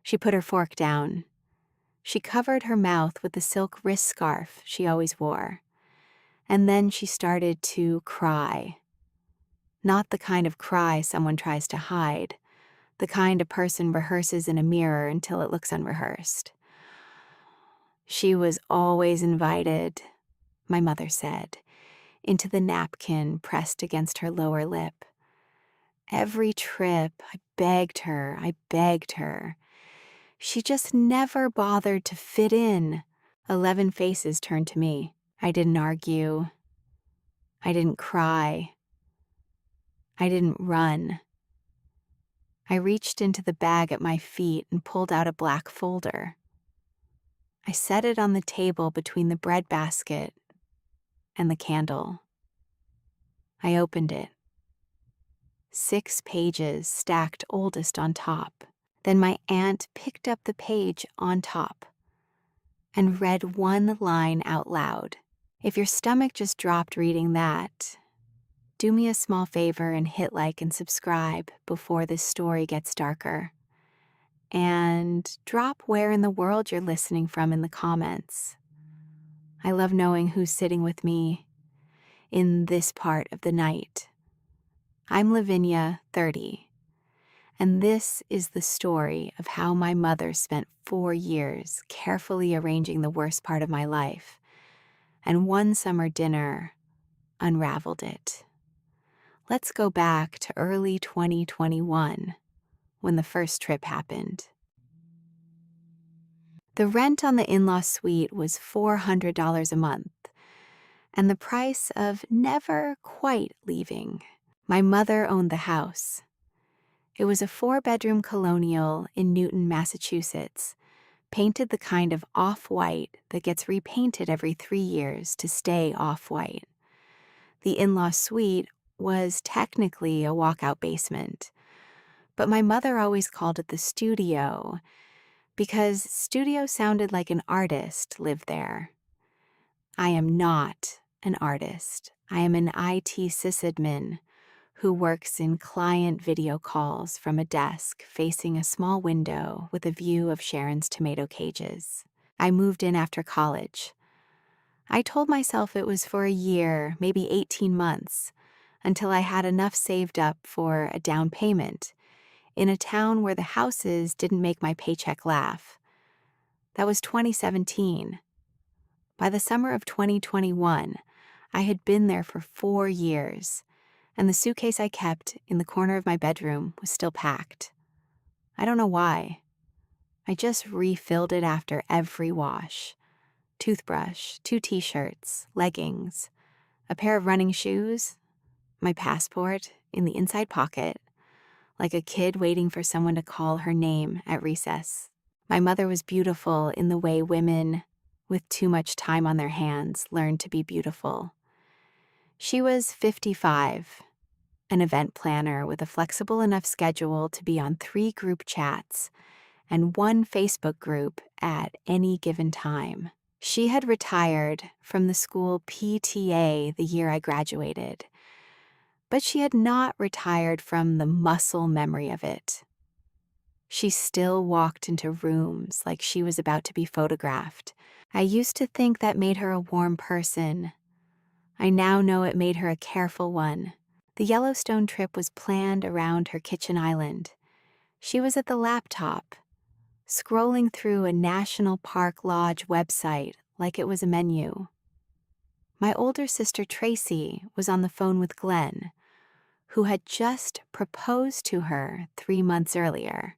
She put her fork down. She covered her mouth with the silk wrist scarf she always wore. And then she started to cry. Not the kind of cry someone tries to hide, the kind a person rehearses in a mirror until it looks unrehearsed. She was always invited, my mother said, into the napkin pressed against her lower lip. Every trip, I begged her. She just never bothered to fit in. 11 faces turned to me. I didn't argue. I didn't cry. I didn't run. I reached into the bag at my feet and pulled out a black folder. I set it on the table between the bread basket and the candle. I opened it. 6 pages stacked oldest on top. Then my aunt picked up the page on top and read one line out loud. If your stomach just dropped reading that, do me a small favor and hit like and subscribe before this story gets darker. And drop where in the world you're listening from in the comments. I love knowing who's sitting with me in this part of the night. I'm Lavinia, 30, and this is the story of how my mother spent 4 years carefully arranging the worst part of my life, and one summer dinner unraveled it. Let's go back to early 2021, when the first trip happened. The rent on the in-law suite was $400 a month, and the price of never quite leaving. My mother owned the house. It was a 4-bedroom colonial in Newton, Massachusetts, painted the kind of off-white that gets repainted every 3 years to stay off-white. The in-law suite was technically a walkout basement, but my mother always called it the studio because studio sounded like an artist lived there. I am not an artist. I am an IT sysadmin who works in client video calls from a desk facing a small window with a view of Sharon's tomato cages. I moved in after college. I told myself it was for a year, maybe 18 months, until I had enough saved up for a down payment in a town where the houses didn't make my paycheck laugh. That was 2017. By the summer of 2021, I had been there for 4 years, and the suitcase I kept in the corner of my bedroom was still packed. I don't know why. I just refilled it after every wash. Toothbrush, 2 t-shirts, leggings, a pair of running shoes, my passport in the inside pocket, like a kid waiting for someone to call her name at recess. My mother was beautiful in the way women with too much time on their hands learn to be beautiful. She was 55, an event planner with a flexible enough schedule to be on 3 group chats and 1 Facebook group at any given time. She had retired from the school PTA the year I graduated, but she had not retired from the muscle memory of it. She still walked into rooms like she was about to be photographed. I used to think that made her a warm person. I now know it made her a careful one. The Yellowstone trip was planned around her kitchen island. She was at the laptop, scrolling through a National Park Lodge website like it was a menu. My older sister Tracy was on the phone with Glenn, who had just proposed to her 3 months earlier.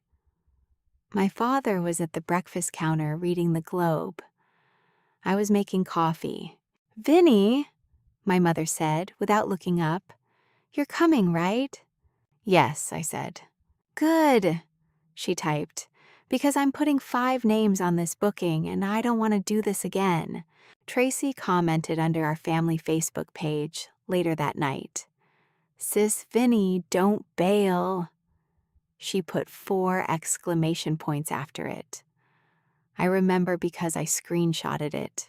My father was at the breakfast counter reading the Globe. I was making coffee. "Vinny," my mother said without looking up, "you're coming, right?" "Yes," I said. "Good," she typed, "because I'm putting 5 names on this booking and I don't want to do this again." Tracy commented under our family Facebook page later that night. "Sis Vinny, don't bail." She put 4 exclamation points after it. I remember because I screenshotted it.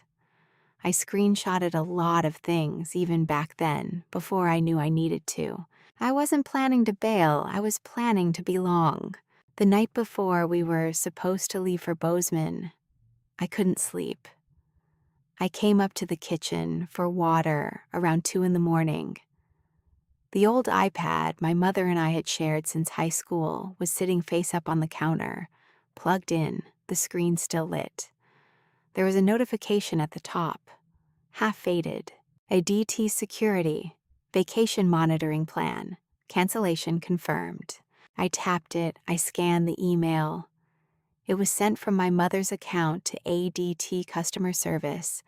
I screenshotted a lot of things even back then, before I knew I needed to. I wasn't planning to bail, I was planning to belong. The night before we were supposed to leave for Bozeman, I couldn't sleep. I came up to the kitchen for water around 2 in the morning. The old iPad my mother and I had shared since high school was sitting face up on the counter, plugged in, the screen still lit. There was a notification at the top, half faded, a DT security, vacation monitoring plan, cancellation confirmed. I tapped it, I scanned the email. It was sent from my mother's account to ADT customer service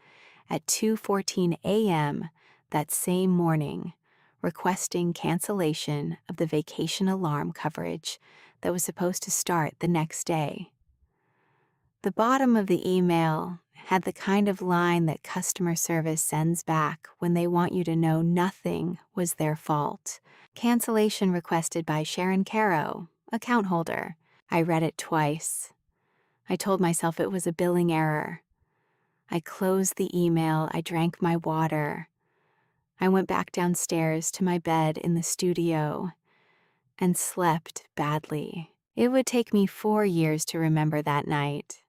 at 2:14 a.m. that same morning, requesting cancellation of the vacation alarm coverage that was supposed to start the next day. The bottom of the email had the kind of line that customer service sends back when they want you to know nothing was their fault. Cancellation requested by Sharon Caro, account holder. I read it twice. I told myself it was a billing error. I closed the email, I drank my water. I went back downstairs to my bed in the studio and slept badly. It would take me 4 years to remember that night.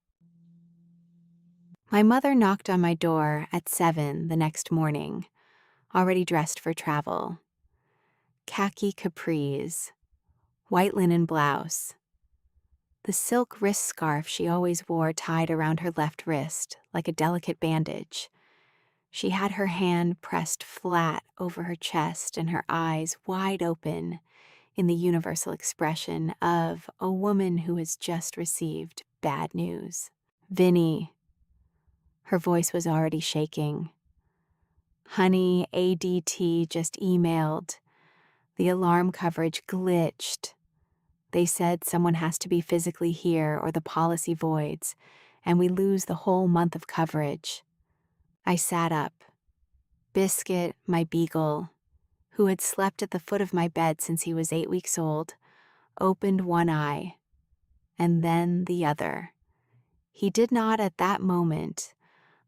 My mother knocked on my door at 7 the next morning, already dressed for travel. Khaki capris, white linen blouse, the silk wrist scarf she always wore tied around her left wrist like a delicate bandage. She had her hand pressed flat over her chest and her eyes wide open in the universal expression of a woman who has just received bad news. Vinny. Her voice was already shaking. Honey, ADT just emailed. The alarm coverage glitched. They said someone has to be physically here or the policy voids, and we lose the whole month of coverage. I sat up. Biscuit, my beagle, who had slept at the foot of my bed since he was 8 weeks old, opened one eye, and then the other. He did not at that moment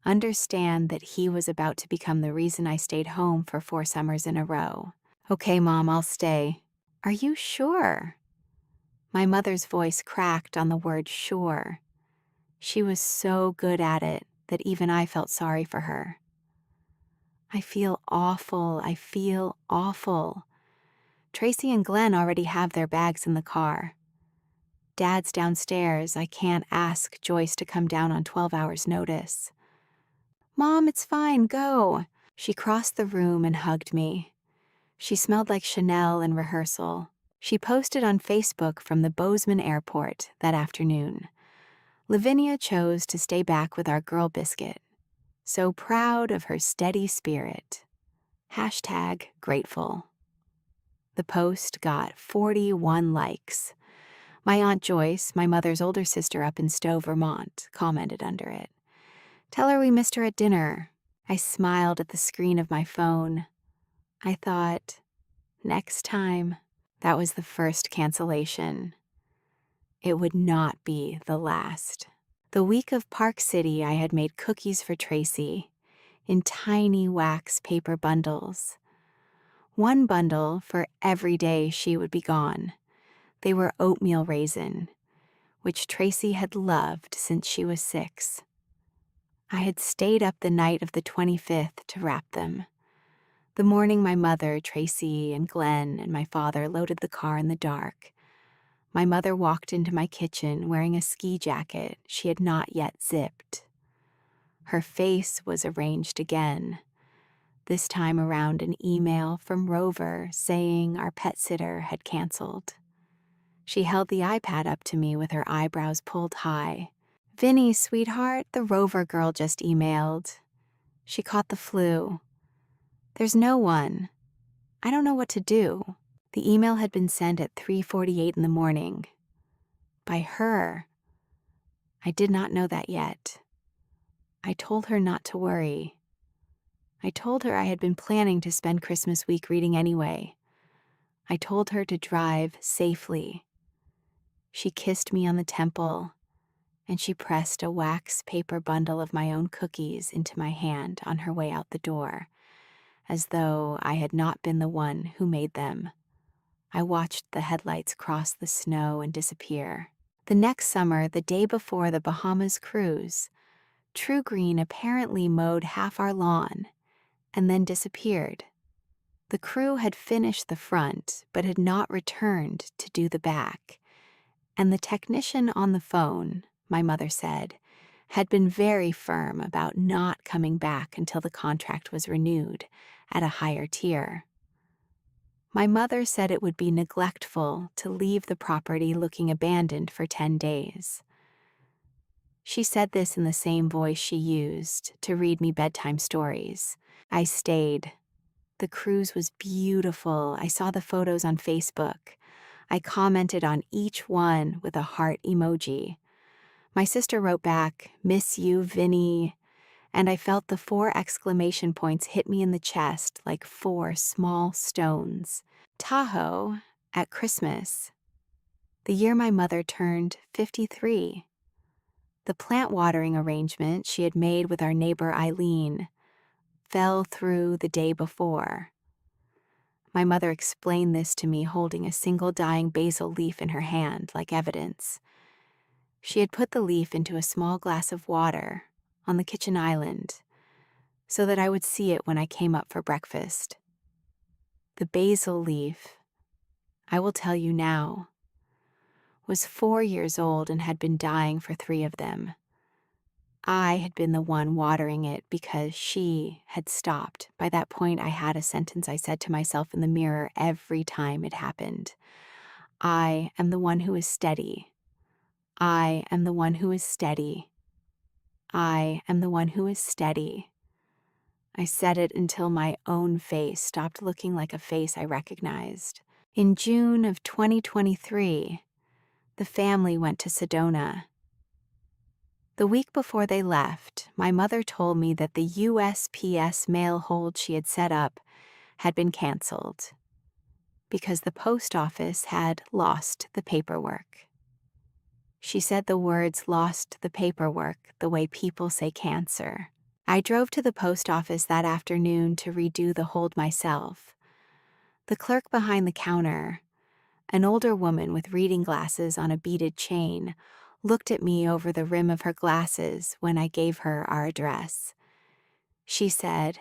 understand that he was about to become the reason I stayed home for 4 summers in a row. Okay, Mom, I'll stay. Are you sure? My mother's voice cracked on the word sure. She was so good at it that even I felt sorry for her. I feel awful. I feel awful. Tracy and Glenn already have their bags in the car. Dad's downstairs. I can't ask Joyce to come down on 12 hours' notice. Mom, it's fine. Go. She crossed the room and hugged me. She smelled like Chanel in rehearsal. She posted on Facebook from the Bozeman airport that afternoon. Lavinia chose to stay back with our girl Biscuit. So proud of her steady spirit. #grateful. The post got 41 likes. My Aunt Joyce, my mother's older sister up in Stowe, Vermont, commented under it. Tell her we missed her at dinner. I smiled at the screen of my phone. I thought, next time. That was the first cancellation. It would not be the last. The week of Park City, I had made cookies for Tracy in tiny wax paper bundles. One bundle for every day she would be gone. They were oatmeal raisin, which Tracy had loved since she was 6. I had stayed up the night of the 25th to wrap them. The morning my mother, Tracy, and Glenn and my father loaded the car in the dark, my mother walked into my kitchen wearing a ski jacket she had not yet zipped. Her face was arranged again, this time around an email from Rover saying our pet sitter had canceled. She held the iPad up to me with her eyebrows pulled high. Vinny, sweetheart, the Rover girl just emailed. She caught the flu. There's no one. I don't know what to do. The email had been sent at 3:48 in the morning. By her. I did not know that yet. I told her not to worry. I told her I had been planning to spend Christmas week reading anyway. I told her to drive safely. She kissed me on the temple, and she pressed a wax paper bundle of my own cookies into my hand on her way out the door, as though I had not been the one who made them. I watched the headlights cross the snow and disappear. The next summer, the day before the Bahamas cruise, True Green apparently mowed half our lawn and then disappeared. The crew had finished the front but had not returned to do the back, and the technician on the phone, my mother said, had been very firm about not coming back until the contract was renewed at a higher tier. My mother said it would be neglectful to leave the property looking abandoned for 10 days. She said this in the same voice she used to read me bedtime stories. I stayed. The cruise was beautiful. I saw the photos on Facebook. I commented on each one with a heart emoji. My sister wrote back, "Miss you, Vinny," and I felt the 4 exclamation points hit me in the chest like 4 small stones. Tahoe, at Christmas, the year my mother turned 53. The plant watering arrangement she had made with our neighbor Eileen fell through the day before. My mother explained this to me holding a single dying basil leaf in her hand like evidence. She had put the leaf into a small glass of water on the kitchen island so that I would see it when I came up for breakfast. The basil leaf, I will tell you now, was 4 years old and had been dying for 3 of them. I had been the one watering it because she had stopped. By that point, I had a sentence I said to myself in the mirror every time it happened. I am the one who is steady. I am the one who is steady. I am the one who is steady. I said it until my own face stopped looking like a face I recognized. In June of 2023, the family went to Sedona. The week before they left, my mother told me that the USPS mail hold she had set up had been canceled because the post office had lost the paperwork. She said the words "lost the paperwork" the way people say cancer. I drove to the post office that afternoon to redo the hold myself. The clerk behind the counter, an older woman with reading glasses on a beaded chain, looked at me over the rim of her glasses when I gave her our address. She said,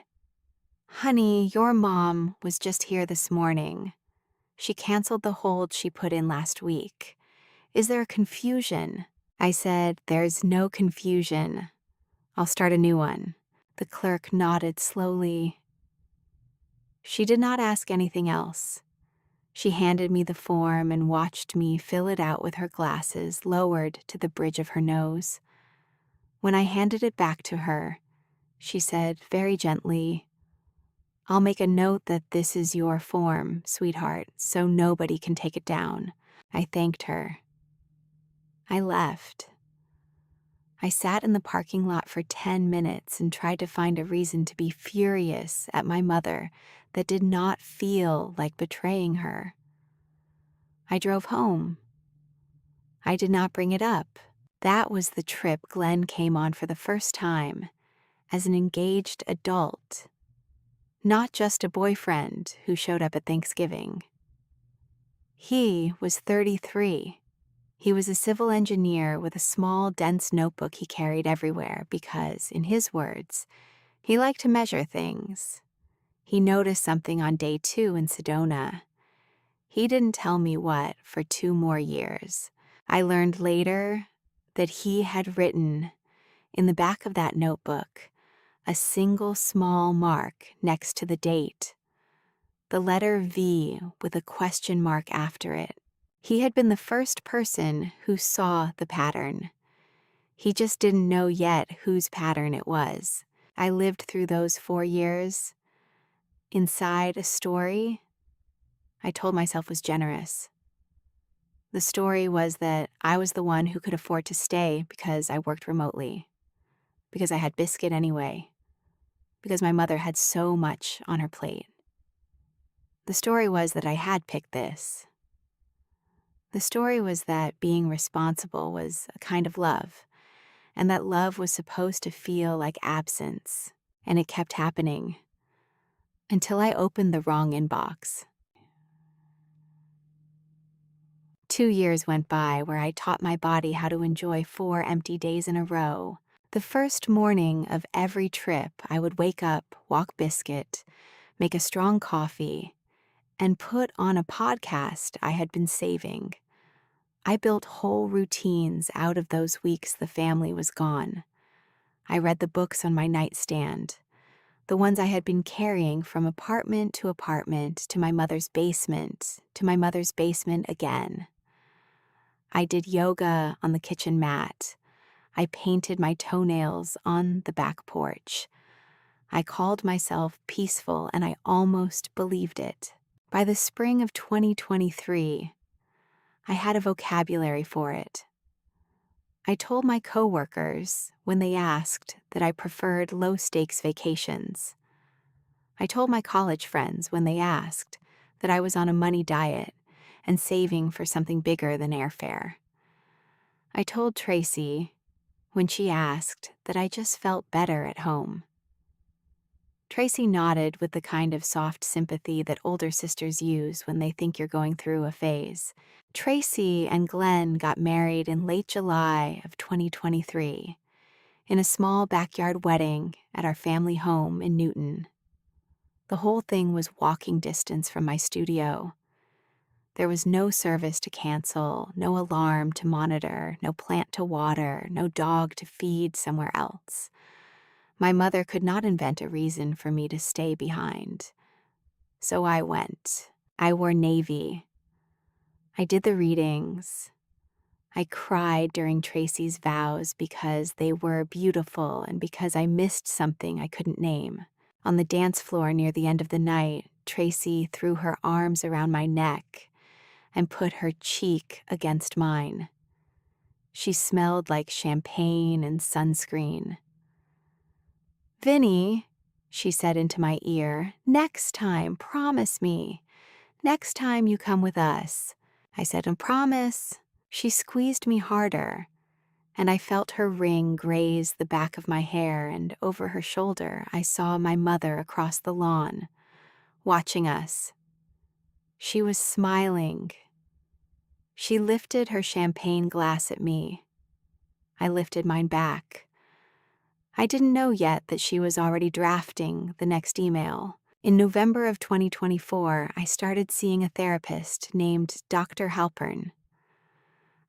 "Honey, your mom was just here this morning. She canceled the hold she put in last week. Is there a confusion?" I said, "There's no confusion. I'll start a new one." The clerk nodded slowly. She did not ask anything else. She handed me the form and watched me fill it out with her glasses lowered to the bridge of her nose. When I handed it back to her, she said very gently, "I'll make a note that this is your form, sweetheart, so nobody can take it down." I thanked her. I left. I sat in the parking lot for 10 minutes and tried to find a reason to be furious at my mother that did not feel like betraying her. I drove home. I did not bring it up. That was the trip Glenn came on for the first time as an engaged adult, not just a boyfriend who showed up at Thanksgiving. He was 33. He was a civil engineer with a small, dense notebook he carried everywhere because, in his words, he liked to measure things. He noticed something on day 2 in Sedona. He didn't tell me what for 2 more years. I learned later that he had written, in the back of that notebook, a single small mark next to the date, the letter V with a question mark after it. He had been the first person who saw the pattern. He just didn't know yet whose pattern it was. I lived through those 4 years inside a story I told myself was generous. The story was that I was the one who could afford to stay because I worked remotely, because I had biscuit anyway, because my mother had so much on her plate. The story was that I had picked this. The story was that being responsible was a kind of love, and that love was supposed to feel like absence, and it kept happening until I opened the wrong inbox. 2 years went by where I taught my body how to enjoy 4 empty days in a row. The first morning of every trip, I would wake up, walk biscuit, make a strong coffee, and put on a podcast I had been saving. I built whole routines out of those weeks the family was gone. I read the books on my nightstand, the ones I had been carrying from apartment to my mother's basement, to my mother's basement again. I did yoga on the kitchen mat. I painted my toenails on the back porch. I called myself peaceful, and I almost believed it. By the spring of 2023, I had a vocabulary for it. I told my coworkers when they asked that I preferred low-stakes vacations. I told my college friends when they asked that I was on a money diet and saving for something bigger than airfare. I told Tracy when she asked that I just felt better at home. Tracy nodded with the kind of soft sympathy that older sisters use when they think you're going through a phase. Tracy and Glenn got married in late July of 2023 in a small backyard wedding at our family home in Newton. The whole thing was walking distance from my studio. There was no service to cancel, no alarm to monitor, no plant to water, no dog to feed somewhere else. My mother could not invent a reason for me to stay behind. So I went. I wore navy. I did the readings. I cried during Tracy's vows because they were beautiful and because I missed something I couldn't name. On the dance floor near the end of the night, Tracy threw her arms around my neck and put her cheek against mine. She smelled like champagne and sunscreen. "Vinny," she said into my ear, "next time, promise me. Next time you come with us." I said, "I promise." She squeezed me harder, and I felt her ring graze the back of my hair, and over her shoulder I saw my mother across the lawn, watching us. She was smiling. She lifted her champagne glass at me. I lifted mine back. I didn't know yet that she was already drafting the next email. In November of 2024, I started seeing a therapist named Dr. Halpern.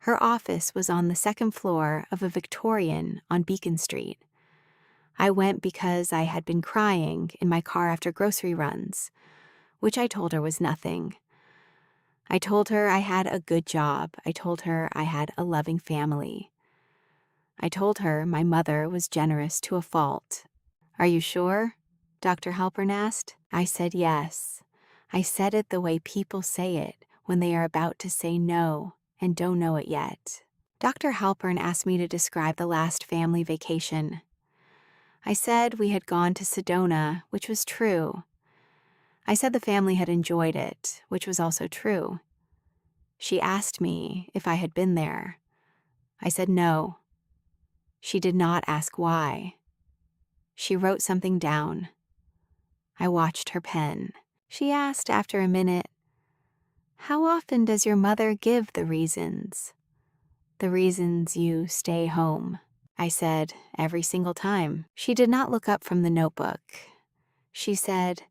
Her office was on the second floor of a Victorian on Beacon Street. I went because I had been crying in my car after grocery runs, which I told her was nothing. I told her I had a good job. I told her I had a loving family. I told her my mother was generous to a fault. "Are you sure?" Dr. Halpern asked. I said yes. I said it the way people say it when they are about to say no and don't know it yet. Dr. Halpern asked me to describe the last family vacation. I said we had gone to Sedona, which was true. I said the family had enjoyed it, which was also true. She asked me if I had been there. I said no. She did not ask why. She wrote something down. I watched her pen. She asked after a minute, "How often does your mother give the reasons? The reasons you stay home?" I said, "Every single time." She did not look up from the notebook. She said,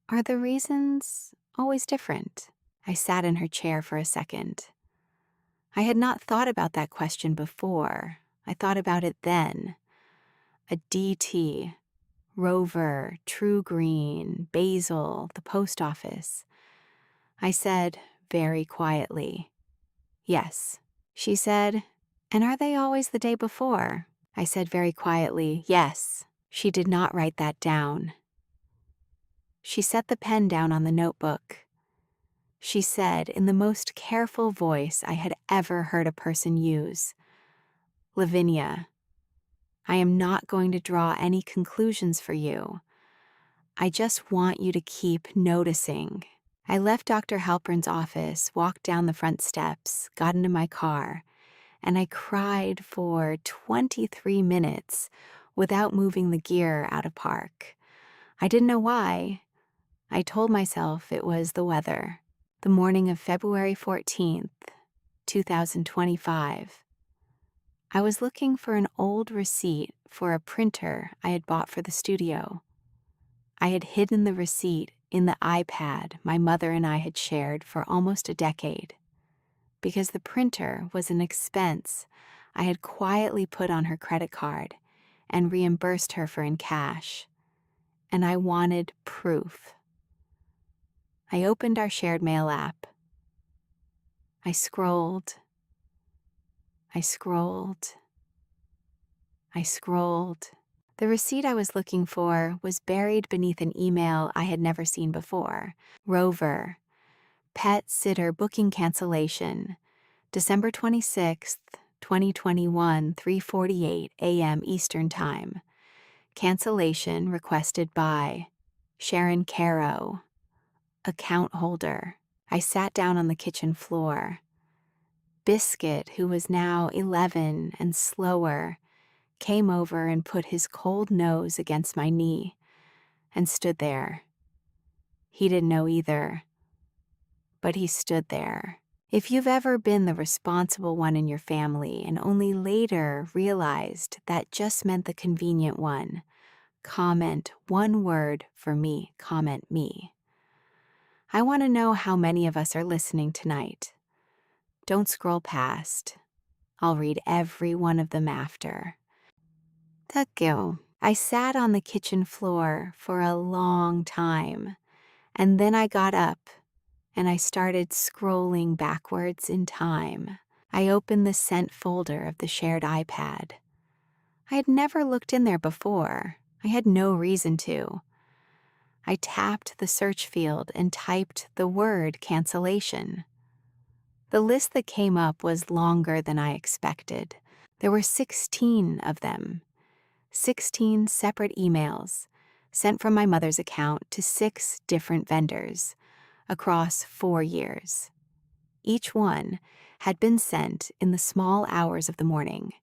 "Are the reasons always different?" I sat in her chair for a second. I had not thought about that question before. I thought about it then. A DT, Rover, True Green, Basil, the post office. I said, very quietly, "Yes." She said, "And are they always the day before?" I said very quietly, "Yes." She did not write that down. She set the pen down on the notebook. She said in the most careful voice I had ever heard a person use, "Lavinia, I am not going to draw any conclusions for you. I just want you to keep noticing." I left Dr. Halpern's office, walked down the front steps, got into my car, and I cried for 23 minutes without moving the gear out of park. I didn't know why. I told myself it was the weather. The morning of February 14th, 2025. I was looking for an old receipt for a printer I had bought for the studio. I had hidden the receipt in the iPad my mother and I had shared for almost a decade, because the printer was an expense I had quietly put on her credit card and reimbursed her for in cash, and I wanted proof. I opened our shared mail app. I scrolled. I scrolled. I scrolled. The receipt I was looking for was buried beneath an email I had never seen before. Rover, pet sitter booking cancellation, December 26th, 2021, 3:48 a.m. Eastern Time. Cancellation requested by Sharon Caro, account holder. I sat down on the kitchen floor. Biscuit, who was now 11 and slower, came over and put his cold nose against my knee and stood there. He didn't know either, but he stood there. If you've ever been the responsible one in your family and only later realized that just meant the convenient one, comment one word for me, comment me. I want to know how many of us are listening tonight. Don't scroll past. I'll read every one of them after. Thank you. I sat on the kitchen floor for a long time, and then I got up and I started scrolling backwards in time. I opened the sent folder of the shared iPad. I had never looked in there before. I had no reason to. I tapped the search field and typed the word cancellation. The list that came up was longer than I expected. There were 16 of them. 16 separate emails sent from my mother's account to 6 different vendors across 4 years. Each one had been sent in the small hours of the morning.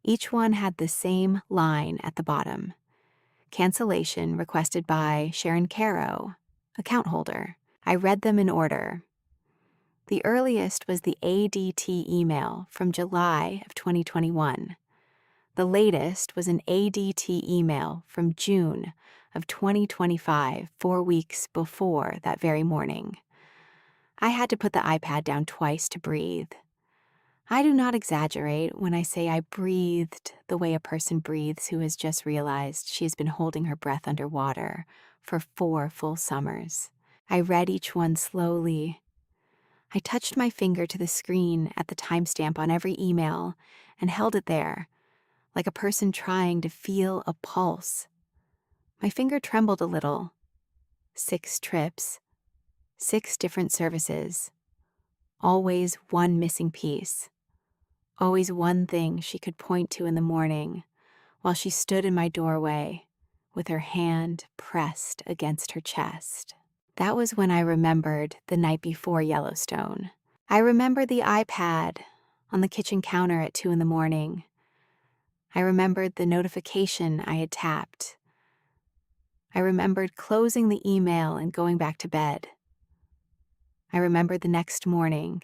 Each one had the same line at the bottom. Cancellation requested by Sharon Caro, account holder. I read them in order. The earliest was the ADT email from July of 2021. The latest was an ADT email from June of 2025, 4 weeks before that very morning. I had to put the iPad down twice to breathe. I do not exaggerate when I say I breathed the way a person breathes who has just realized she has been holding her breath underwater for 4 full summers. I read each one slowly. I touched my finger to the screen at the timestamp on every email and held it there, like a person trying to feel a pulse. My finger trembled a little. 6 trips, 6 different services, always one missing piece, always one thing she could point to in the morning while she stood in my doorway with her hand pressed against her chest. That was when I remembered the night before Yellowstone. I remembered the iPad on the kitchen counter at 2 a.m. I remembered the notification I had tapped. I remembered closing the email and going back to bed. I remembered the next morning,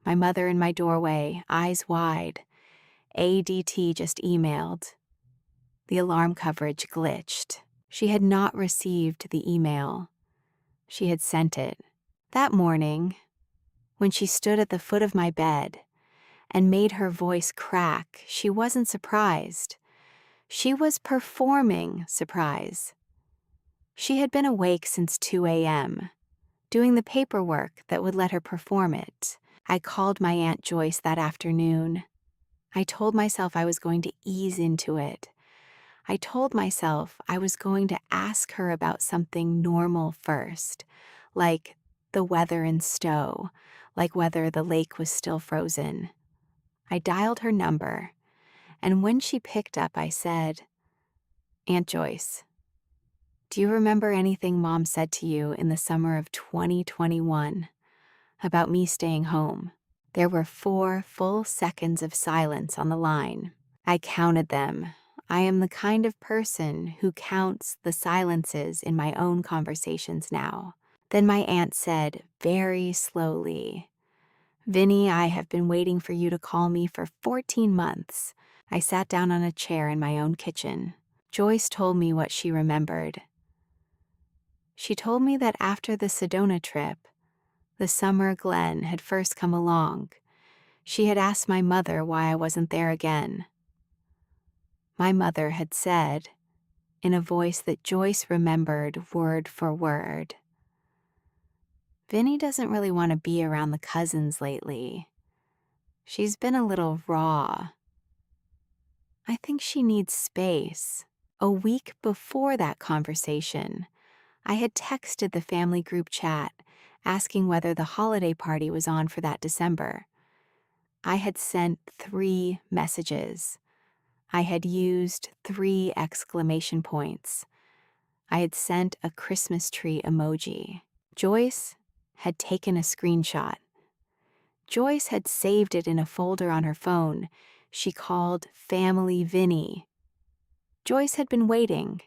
my mother in my doorway, eyes wide. ADT just emailed. The alarm coverage glitched. She had not received the email. She had sent it. That morning, when she stood at the foot of my bed and made her voice crack, she wasn't surprised. She was performing surprise. She had been awake since 2 a.m., doing the paperwork that would let her perform it. I called my Aunt Joyce that afternoon. I told myself I was going to ease into it. I told myself I was going to ask her about something normal first, like the weather in Stowe, like whether the lake was still frozen. I dialed her number, and when she picked up, I said, "Aunt Joyce, do you remember anything Mom said to you in the summer of 2021 about me staying home?" There were 4 full seconds of silence on the line. I counted them. I am the kind of person who counts the silences in my own conversations now. Then my aunt said, very slowly. "Vinny, I have been waiting for you to call me for 14 months. I sat down on a chair in my own kitchen. Joyce told me what she remembered. She told me that after the Sedona trip, the summer Glenn had first come along, she had asked my mother why I wasn't there again. My mother had said, in a voice that Joyce remembered word for word, "Vinny doesn't really want to be around the cousins lately. She's been a little raw. I think she needs space." A week before that conversation, I had texted the family group chat asking whether the holiday party was on for that December. I had sent 3 messages. I had used 3 exclamation points. I had sent a Christmas tree emoji. Joyce had taken a screenshot. Joyce had saved it in a folder on her phone she called Family Vinny. Joyce had been waiting.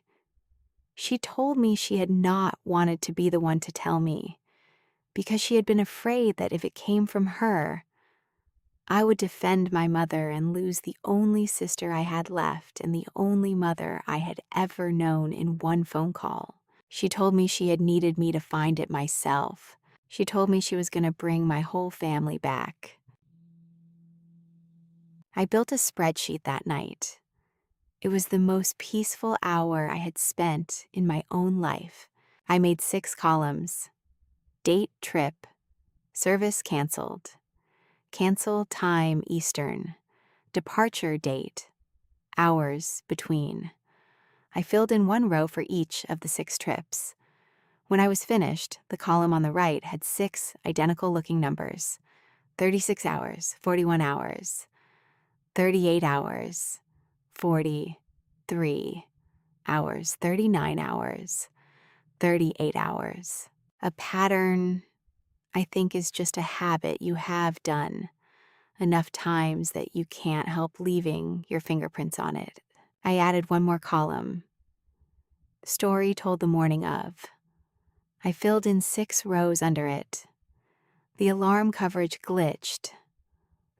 She told me she had not wanted to be the one to tell me, because she had been afraid that if it came from her, I would defend my mother and lose the only sister I had left and the only mother I had ever known in one phone call. She told me she had needed me to find it myself. She told me she was going to bring my whole family back. I built a spreadsheet that night. It was the most peaceful hour I had spent in my own life. I made 6 columns. Date trip. Service canceled. Cancel time Eastern. Departure date. Hours between. I filled in 1 row for each of the 6 trips. When I was finished, the column on the right had 6 identical-looking numbers. 36 hours, 41 hours, 38 hours, 43 hours, 39 hours, 38 hours. A pattern, I think, is just a habit you have done enough times that you can't help leaving your fingerprints on it. I added 1 more column. Story told the morning of. I filled in 6 rows under it. The alarm coverage glitched.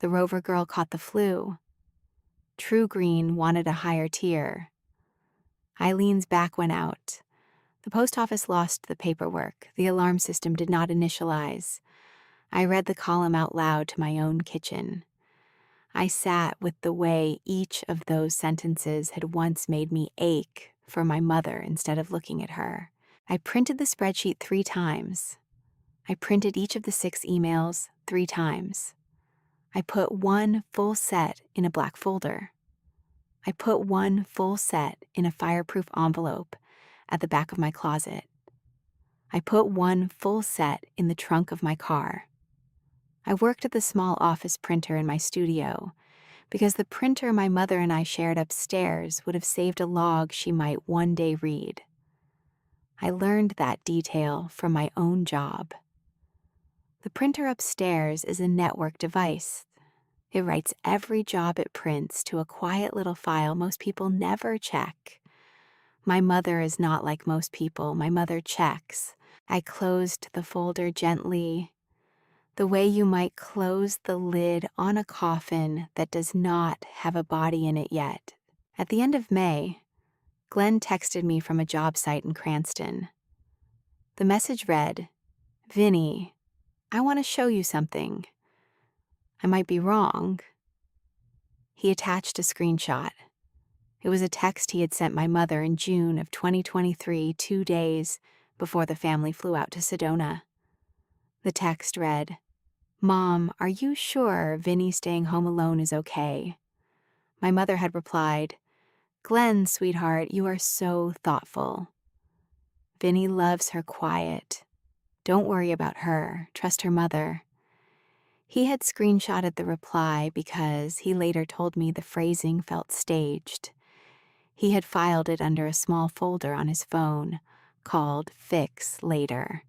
The Rover girl caught the flu. True Green wanted a higher tier. Eileen's back went out. The post office lost the paperwork. The alarm system did not initialize. I read the column out loud to my own kitchen. I sat with the way each of those sentences had once made me ache for my mother instead of looking at her. I printed the spreadsheet 3 times. I printed each of the 6 emails 3 times. I put 1 full set in a black folder. I put 1 full set in a fireproof envelope at the back of my closet. I put 1 full set in the trunk of my car. I worked at the small office printer in my studio because the printer my mother and I shared upstairs would have saved a log she might one day read. I learned that detail from my own job. The printer upstairs is a network device. It writes every job it prints to a quiet little file most people never check. My mother is not like most people. My mother checks. I closed the folder gently, the way you might close the lid on a coffin that does not have a body in it yet. At the end of May, Glenn texted me from a job site in Cranston. The message read, "Vinny, I want to show you something. I might be wrong." He attached a screenshot. It was a text he had sent my mother in June of 2023, 2 days before the family flew out to Sedona. The text read, "Mom, are you sure Vinny staying home alone is okay?" My mother had replied, "Glenn, sweetheart, you are so thoughtful. Vinny loves her quiet. Don't worry about her. Trust her mother." He had screenshotted the reply because he later told me the phrasing felt staged. He had filed it under a small folder on his phone called Fix Later.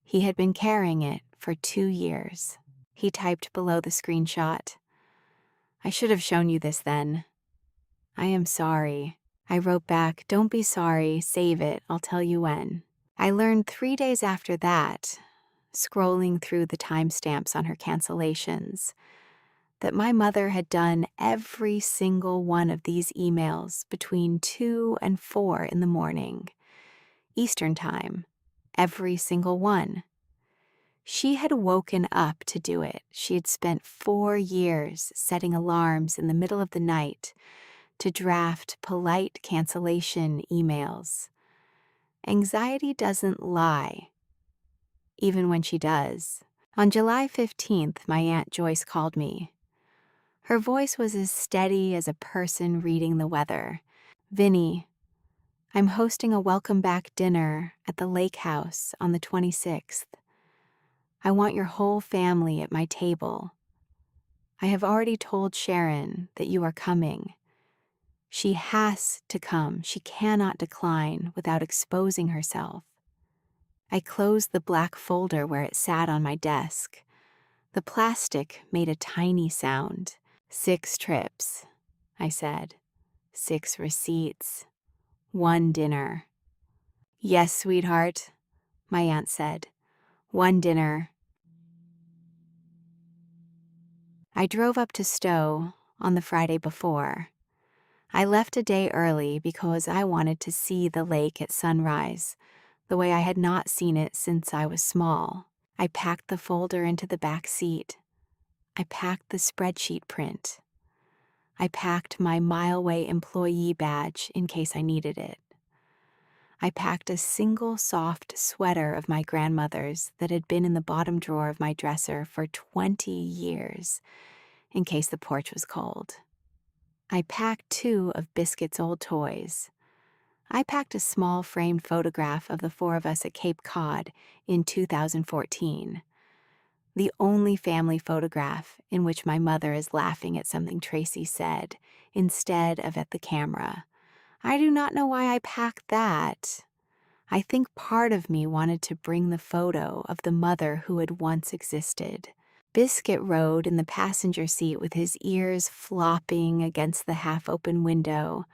He had been carrying it for 2 years. He typed below the screenshot, "I should have shown you this then. I am sorry." I wrote back, "Don't be sorry, save it, I'll tell you when." I learned 3 days after that scrolling through the timestamps on her cancellations, that my mother had done every single one of these emails between 2 and 4 in the morning, Eastern Time, every single one. She had woken up to do it. She had spent 4 years setting alarms in the middle of the night to draft polite cancellation emails. Anxiety doesn't lie, even when she does. On July 15th, my Aunt Joyce called me. Her voice was as steady as a person reading the weather. "Vinny, I'm hosting a welcome back dinner at the lake house on the 26th. I want your whole family at my table. I have already told Sharon that you are coming. She has to come. She cannot decline without exposing herself." I closed the black folder where it sat on my desk. The plastic made a tiny sound. 6 trips, I said. 6 receipts. 1 dinner. "Yes, sweetheart," my aunt said. "1 dinner." I drove up to Stowe on the Friday before. I left a day early because I wanted to see the lake at sunrise, the way I had not seen it since I was small. I packed the folder into the back seat. I packed the spreadsheet print. I packed my Mileway employee badge in case I needed it. I packed a single soft sweater of my grandmother's that had been in the bottom drawer of my dresser for 20 years, in case the porch was cold. I packed 2 of Biscuit's old toys. I packed a small framed photograph of the 4 of us at Cape Cod in 2014. The only family photograph in which my mother is laughing at something Tracy said, instead of at the camera. I do not know why I packed that. I think part of me wanted to bring the photo of the mother who had once existed. Biscuit rode in the passenger seat with his ears flopping against the half-open window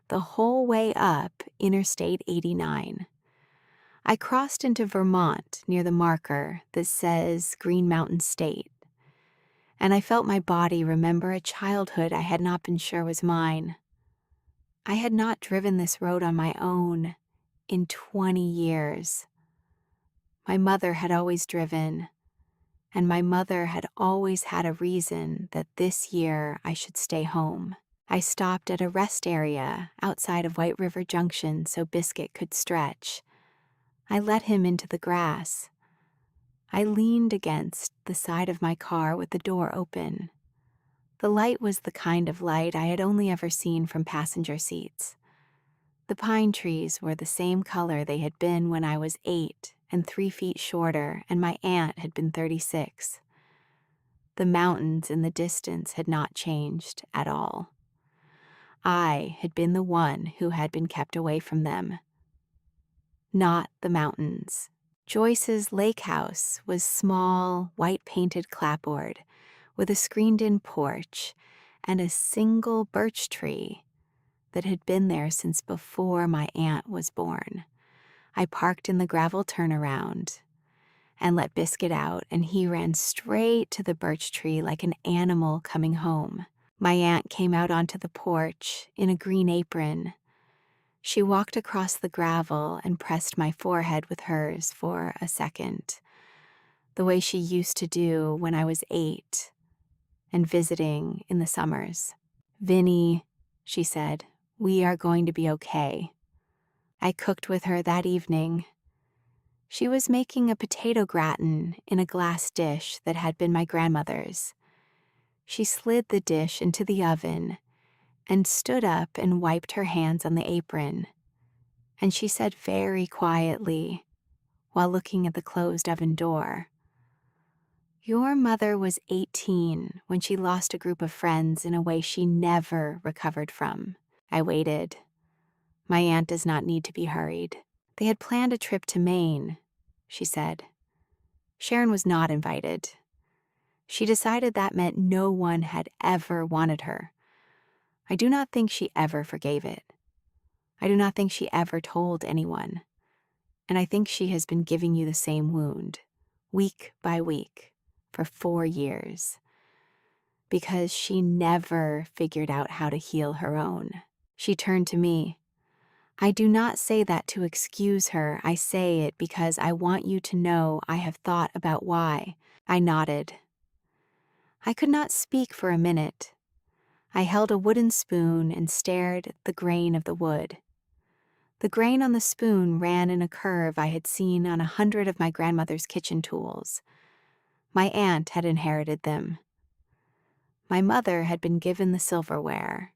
the whole way up Interstate 89. I crossed into Vermont near the marker that says Green Mountain State, and I felt my body remember a childhood I had not been sure was mine. I had not driven this road on my own in 20 years. My mother had always driven, and my mother had always had a reason that this year I should stay home. I stopped at a rest area outside of White River Junction so Biscuit could stretch. I let him into the grass. I leaned against the side of my car with the door open. The light was the kind of light I had only ever seen from passenger seats. The pine trees were the same color they had been when I was 8 and 3 feet shorter and my aunt had been 36. The mountains in the distance had not changed at all. I had been the one who had been kept away from them. Not the mountains. Joyce's lake house was small, white-painted clapboard with a screened-in porch and a single birch tree that had been there since before my aunt was born. I parked in the gravel turnaround and let Biscuit out, and he ran straight to the birch tree like an animal coming home. My aunt came out onto the porch in a green apron. She walked across the gravel and pressed my forehead with hers for a second, the way she used to do when I was 8 and visiting in the summers. "Vinny," she said, "we are going to be okay." I cooked with her that evening. She was making a potato gratin in a glass dish that had been my grandmother's. She slid the dish into the oven and stood up and wiped her hands on the apron. And she said very quietly, while looking at the closed oven door, "Your mother was 18 when she lost a group of friends in a way she never recovered from." I waited. My aunt does not need to be hurried. They had planned a trip to Maine, she said. Sharon was not invited. She decided that meant no one had ever wanted her. I do not think she ever forgave it. I do not think she ever told anyone. And I think she has been giving you the same wound, week by week, for 4 years, because she never figured out how to heal her own. She turned to me. I do not say that to excuse her. I say it because I want you to know I have thought about why. I nodded. I could not speak for a minute. I held a wooden spoon and stared at the grain of the wood. The grain on the spoon ran in a curve I had seen on 100 of my grandmother's kitchen tools. My aunt had inherited them. My mother had been given the silverware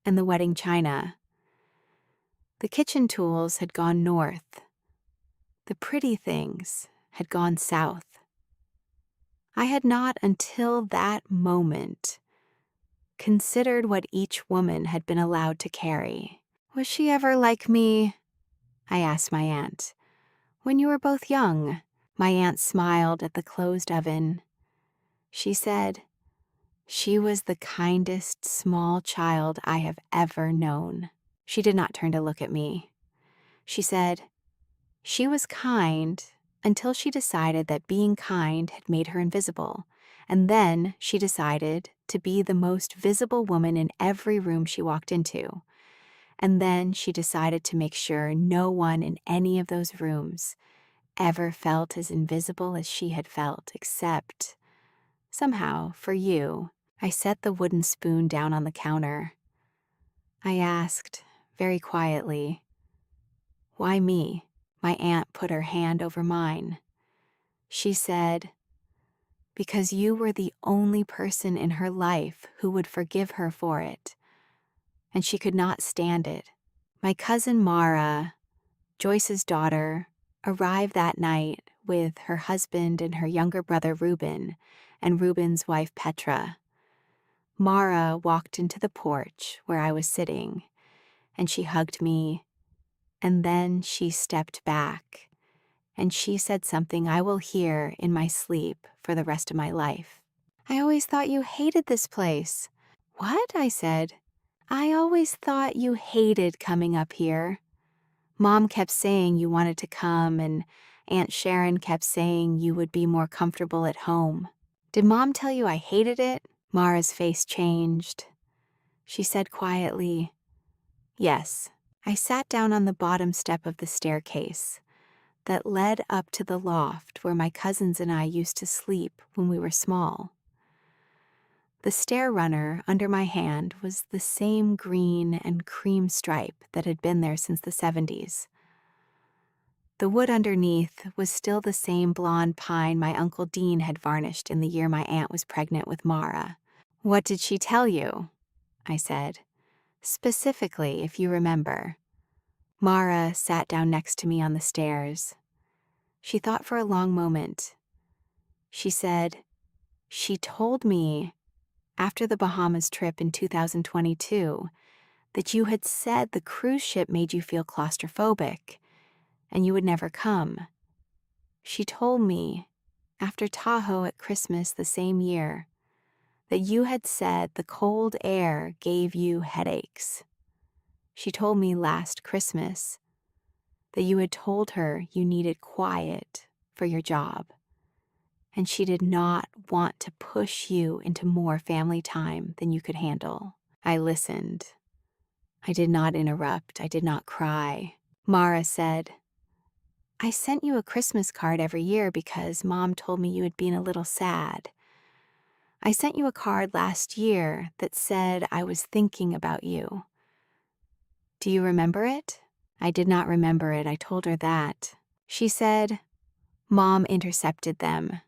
and the wedding china. The kitchen tools had gone north. The pretty things had gone south. I had not until that moment considered what each woman had been allowed to carry. Was she ever like me? I asked my aunt. When you were both young. My aunt smiled at the closed oven. She said, she was the kindest small child I have ever known. She did not turn to look at me. She said, she was kind until she decided that being kind had made her invisible, and then she decided to be the most visible woman in every room she walked into. And then she decided to make sure no one in any of those rooms ever felt as invisible as she had felt, except, somehow, for you. I set the wooden spoon down on the counter. I asked, very quietly, why me? My aunt put her hand over mine. She said, because you were the only person in her life who would forgive her for it, and she could not stand it. My cousin Mara, Joyce's daughter, arrived that night with her husband and her younger brother Reuben and Reuben's wife Petra. Mara walked into the porch where I was sitting, and she hugged me, and then she stepped back, and she said something I will hear in my sleep for the rest of my life. I always thought you hated this place. What? I said. I always thought you hated coming up here. Mom kept saying you wanted to come, and Aunt Sharon kept saying you would be more comfortable at home. Did Mom tell you I hated it? Mara's face changed. She said quietly, yes. I sat down on the bottom step of the staircase that led up to the loft where my cousins and I used to sleep when we were small. The stair runner under my hand was the same green and cream stripe that had been there since the 70s. The wood underneath was still the same blonde pine my Uncle Dean had varnished in the year my aunt was pregnant with Mara. What did she tell you? I said. Specifically, if you remember. Mara sat down next to me on the stairs. She thought for a long moment. She said, she told me after the Bahamas trip in 2022 that you had said the cruise ship made you feel claustrophobic and you would never come. She told me after Tahoe at Christmas the same year that you had said the cold air gave you headaches. She told me last Christmas that you had told her you needed quiet for your job, and she did not want to push you into more family time than you could handle. I listened. I did not interrupt. I did not cry. Mara said, I sent you a Christmas card every year because Mom told me you had been a little sad. I sent you a card last year that said I was thinking about you. Do you remember it? I did not remember it. I told her that. She said, Mom intercepted them.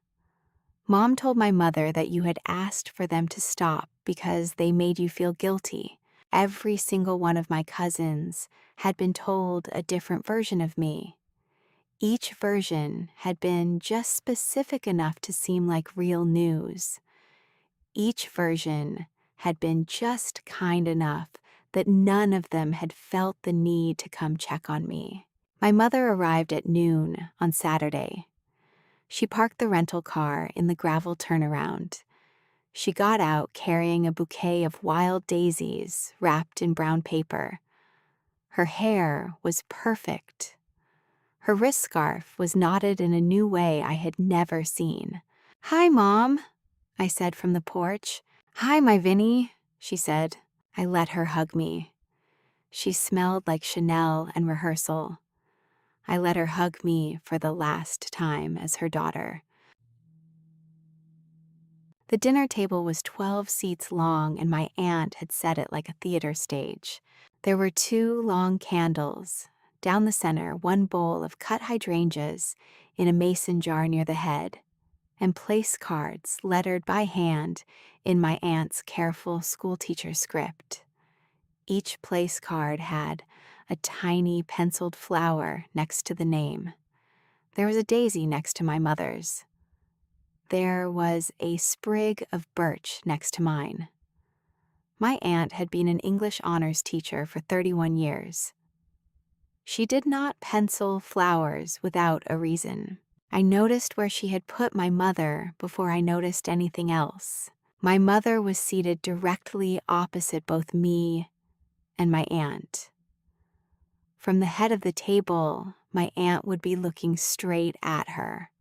Mom told my mother that you had asked for them to stop because they made you feel guilty. Every single one of my cousins had been told a different version of me. Each version had been just specific enough to seem like real news. Each version had been just kind enough that none of them had felt the need to come check on me. My mother arrived at noon on Saturday. She parked the rental car in the gravel turnaround. She got out carrying a bouquet of wild daisies wrapped in brown paper. Her hair was perfect. Her wrist scarf was knotted in a new way I had never seen. "Hi, Mom," I said from the porch. "Hi, my Vinny," she said. I let her hug me. She smelled like Chanel and rehearsal. I let her hug me for the last time as her daughter. The dinner table was 12 seats long, and my aunt had set it like a theater stage. There were 2 long candles. Down the center, 1 bowl of cut hydrangeas in a mason jar near the head, and place cards lettered by hand in my aunt's careful schoolteacher script. Each place card had a tiny penciled flower next to the name. There was a daisy next to my mother's. There was a sprig of birch next to mine. My aunt had been an English honors teacher for 31 years. She did not pencil flowers without a reason. I noticed where she had put my mother before I noticed anything else. My mother was seated directly opposite both me and my aunt. From the head of the table, my aunt would be looking straight at her.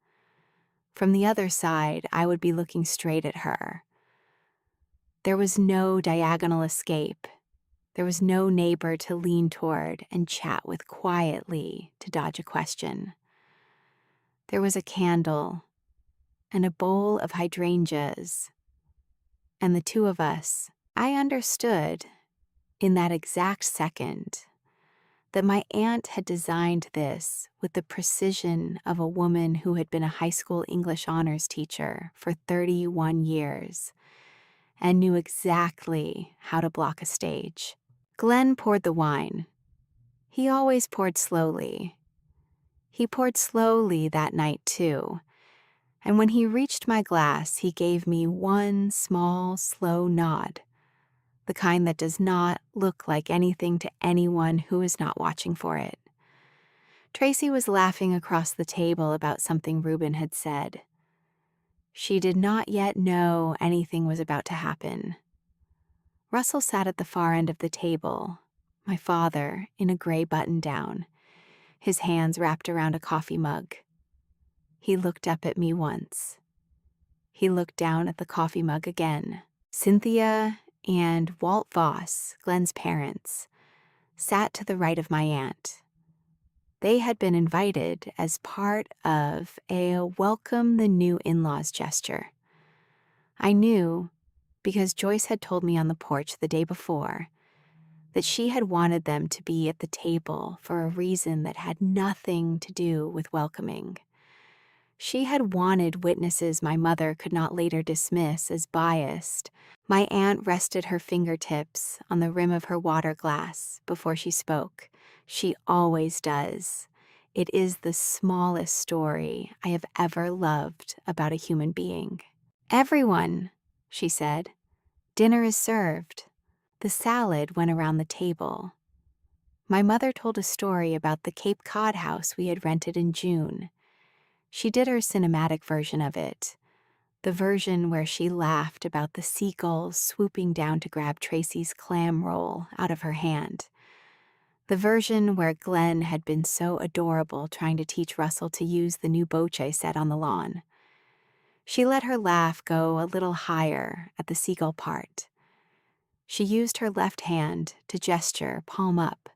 From the other side, I would be looking straight at her. There was no diagonal escape. There was no neighbor to lean toward and chat with quietly to dodge a question. There was a candle and a bowl of hydrangeas, and the 2 of us. I understood in that exact second that my aunt had designed this with the precision of a woman who had been a high school English honors teacher for 31 years and knew exactly how to block a stage. Glenn poured the wine. He always poured slowly. He poured slowly that night, too, and when he reached my glass, he gave me 1 small, slow nod, the kind that does not look like anything to anyone who is not watching for it. Tracy was laughing across the table about something Reuben had said. She did not yet know anything was about to happen. Russell sat at the far end of the table, my father in a gray button-down, his hands wrapped around a coffee mug. He looked up at me once. He looked down at the coffee mug again. Cynthia and Walt Voss, Glenn's parents, sat to the right of my aunt. They had been invited as part of a welcome the new in-laws gesture. I knew, because Joyce had told me on the porch the day before, that she had wanted them to be at the table for a reason that had nothing to do with welcoming. She had wanted witnesses my mother could not later dismiss as biased. My aunt rested her fingertips on the rim of her water glass before she spoke. She always does. It is the smallest story I have ever loved about a human being. "Everyone," she said. "Dinner is served." The salad went around the table. My mother told a story about the Cape Cod house we had rented in June. She did her cinematic version of it, the version where she laughed about the seagulls swooping down to grab Tracy's clam roll out of her hand, the version where Glenn had been so adorable trying to teach Russell to use the new boche set on the lawn. She let her laugh go a little higher at the seagull part. She used her left hand to gesture, palm up.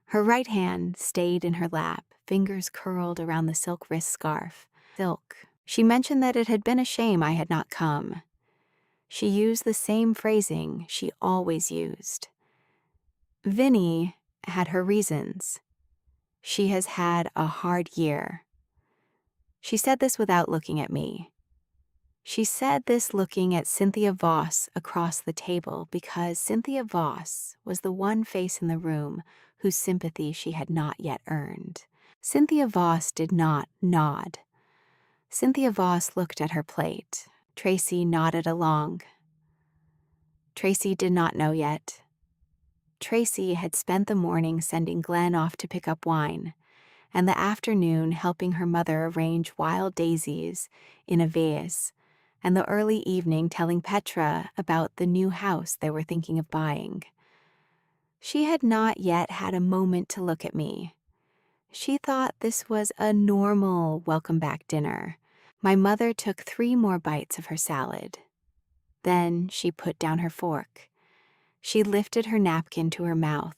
Her right hand stayed in her lap, fingers curled around the silk wrist scarf. Silk. She mentioned that it had been a shame I had not come. She used the same phrasing she always used. Vinny had her reasons. She has had a hard year. She said this without looking at me. She said this looking at Cynthia Voss across the table because Cynthia Voss was the one face in the room whose sympathy she had not yet earned. Cynthia Voss did not nod. Cynthia Voss looked at her plate. Tracy nodded along. Tracy did not know yet. Tracy had spent the morning sending Glenn off to pick up wine, and the afternoon helping her mother arrange wild daisies in a vase, and the early evening telling Petra about the new house they were thinking of buying. She had not yet had a moment to look at me. She thought this was a normal welcome back dinner. My mother took 3 more bites of her salad. Then she put down her fork. She lifted her napkin to her mouth,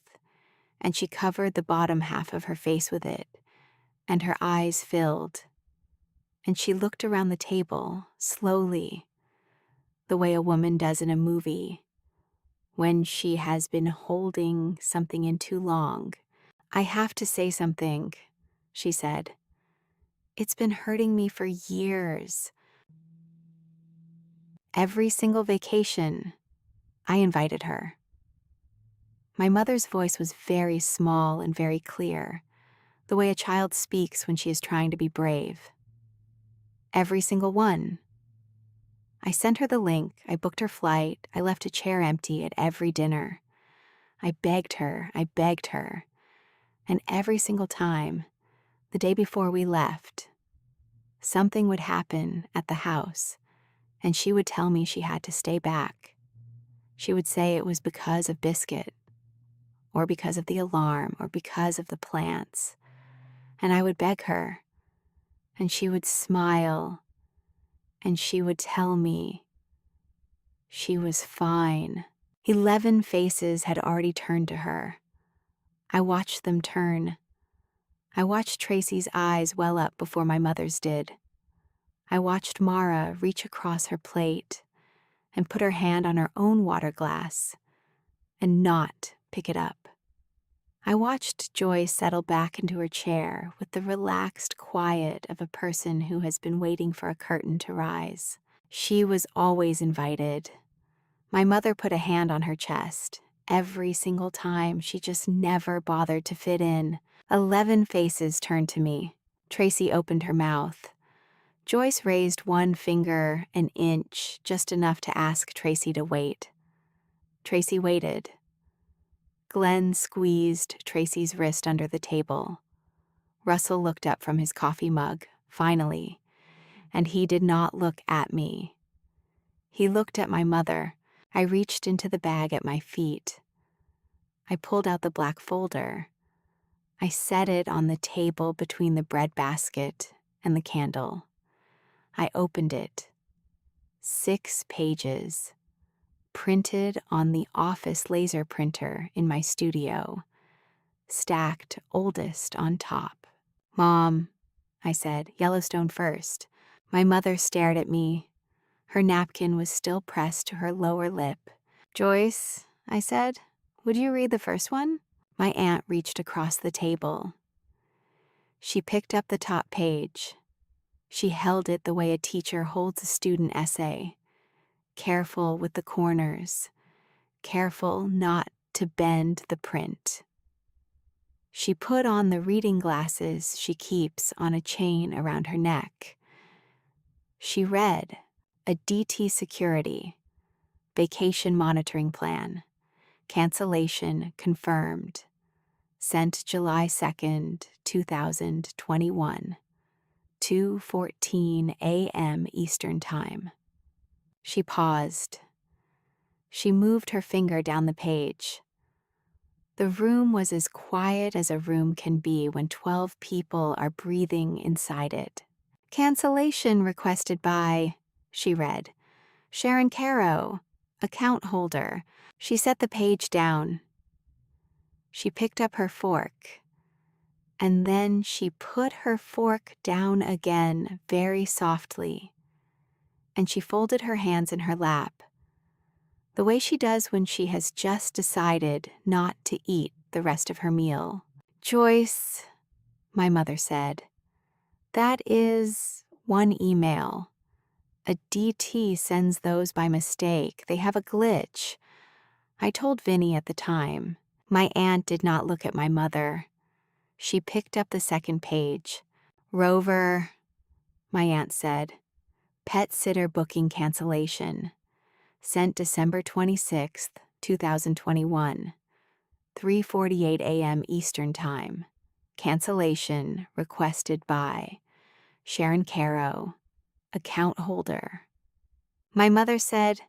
and she covered the bottom half of her face with it, and her eyes filled. And she looked around the table, slowly, the way a woman does in a movie, when she has been holding something in too long. "I have to say something," she said. "It's been hurting me for years. Every single vacation, I invited her." My mother's voice was very small and very clear, the way a child speaks when she is trying to be brave. "Every single one." I sent her the link, I booked her flight, I left a chair empty at every dinner. I begged her, and every single time, the day before we left, something would happen at the house, and she would tell me she had to stay back. She would say it was because of Biscuit, or because of the alarm, or because of the plants. And I would beg her, and she would smile, and she would tell me she was fine. 11 faces had already turned to her. I watched them turn. I watched Tracy's eyes well up before my mother's did. I watched Mara reach across her plate and put her hand on her own water glass and not pick it up. I watched Joy settle back into her chair with the relaxed quiet of a person who has been waiting for a curtain to rise. She was always invited. My mother put a hand on her chest. Every single time, she just never bothered to fit in. 11 faces turned to me. Tracy opened her mouth. Joyce raised one finger an inch, just enough to ask Tracy to wait. Tracy waited. Glenn squeezed Tracy's wrist under the table. Russell looked up from his coffee mug, finally, and he did not look at me. He looked at my mother. I reached into the bag at my feet. I pulled out the black folder. I set it on the table between the bread basket and the candle. I opened it. 6 pages. Printed on the office laser printer in my studio, stacked oldest on top. "Mom," I said, "Yellowstone first." My mother stared at me. Her napkin was still pressed to her lower lip. "Joyce," I said, "would you read the first one?" My aunt reached across the table. She picked up the top page. She held it the way a teacher holds a student essay, careful with the corners, careful not to bend the print. She put on the reading glasses she keeps on a chain around her neck. She read, "A DT Security, Vacation Monitoring Plan, Cancellation Confirmed, sent July 2nd, 2021, 2:14 a.m. Eastern Time." She paused. She moved her finger down the page. The room was as quiet as a room can be when 12 people are breathing inside it. "Cancellation requested by," she read, "Sharon Caro, account holder." She set the page down. She picked up her fork, and then she put her fork down again very softly, and she folded her hands in her lap, the way she does when she has just decided not to eat the rest of her meal. "Joyce," my mother said, "that is one email. A DT sends those by mistake. They have a glitch. I told Vinny at the time." My aunt did not look at my mother. She picked up the second page. "Rover," my aunt said, "pet sitter booking cancellation. Sent December 26th, 2021, 3:48 a.m. Eastern Time. Cancellation requested by Sharon Caro, account holder." My mother said,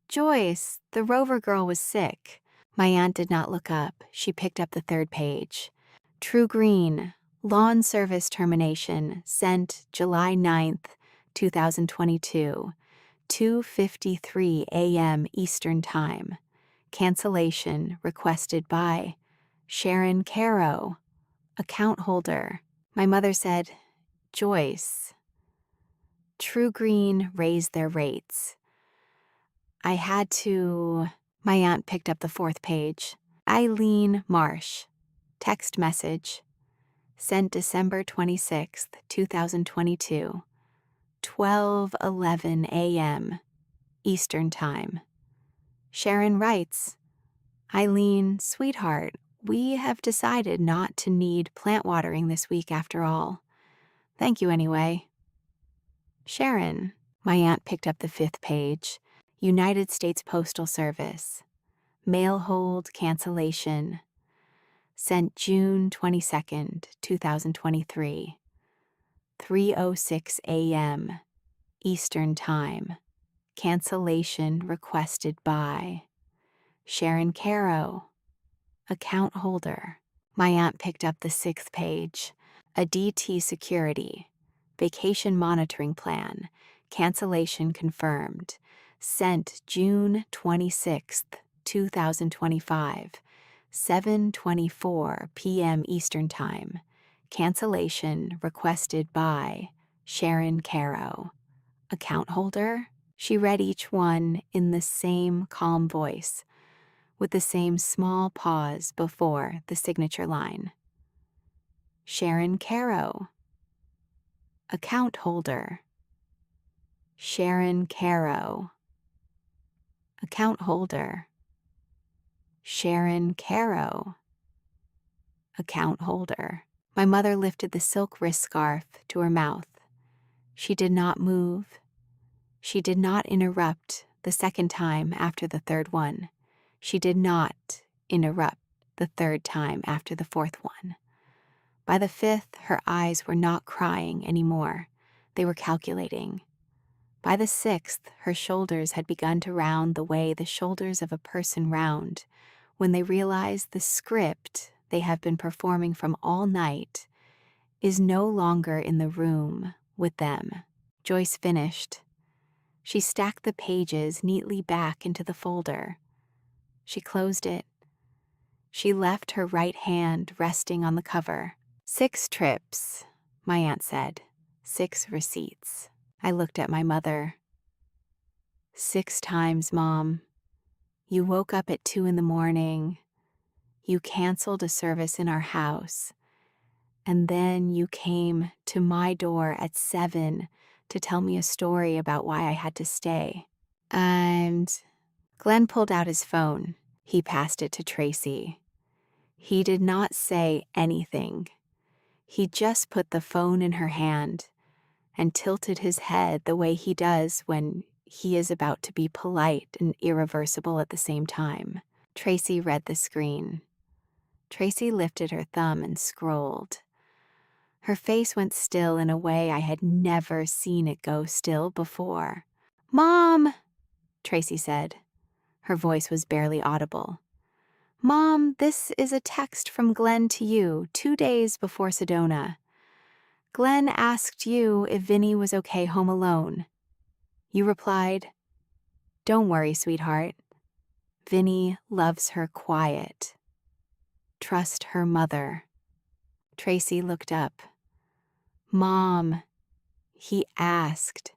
"Joyce, the Rover girl was sick." My aunt did not look up. She picked up the third page. "True Green, Lawn service termination sent July 9th, 2022, 2:53 a.m. Eastern Time. Cancellation requested by Sharon Caro, account holder. My mother said, Joyce, True Green raised their rates. I had to. My aunt picked up the fourth page. Eileen Marsh, text message, sent December 26th, 2022, 12:11 a.m. Eastern Time. Sharon writes, Eileen, sweetheart, we have decided not to need plant watering this week after all. Thank you anyway. Sharon, my aunt picked up the fifth page. United States Postal Service. Mail hold cancellation. Sent June 22nd, 2023. 3:06 a.m. Eastern Time. Cancellation requested by Sharon Caro, account holder. My aunt picked up the sixth page. A DT security. Vacation monitoring plan. Cancellation confirmed. Sent June 26th, 2025. 7:24 p.m. Eastern Time. Cancellation requested by Sharon Caro, account holder. She read each one in the same calm voice, with the same small pause before the signature line. Sharon Caro, account holder. Sharon Caro, account holder. Sharon Caro, account holder. My mother lifted the silk wrist scarf to her mouth. She did not move. She did not interrupt the second time after the third one. She did not interrupt the third time after the fourth one. By the fifth, her eyes were not crying anymore. They were calculating. By the sixth, her shoulders had begun to round the way the shoulders of a person round when they realize the script they have been performing from all night is no longer in the room with them. Joyce finished. She stacked the pages neatly back into the folder. She closed it. She left her right hand resting on the cover. 6 trips, my aunt said. 6 receipts. I looked at my mother. 6 times, Mom. You woke up at 2 in the morning. You canceled a service in our house. And then you came to my door at 7 to tell me a story about why I had to stay. And Glenn pulled out his phone. He passed it to Tracy. He did not say anything. He just put the phone in her hand and tilted his head the way he does when he is about to be polite and irreversible at the same time. Tracy read the screen. Tracy lifted her thumb and scrolled. Her face went still in a way I had never seen it go still before. Mom, Tracy said. Her voice was barely audible. Mom, this is a text from Glenn to you 2 days before Sedona. Glenn asked you if Vinny was okay home alone. You replied, Don't worry, sweetheart. Vinny loves her quiet. Trust her mother. Tracy looked up. Mom, he asked.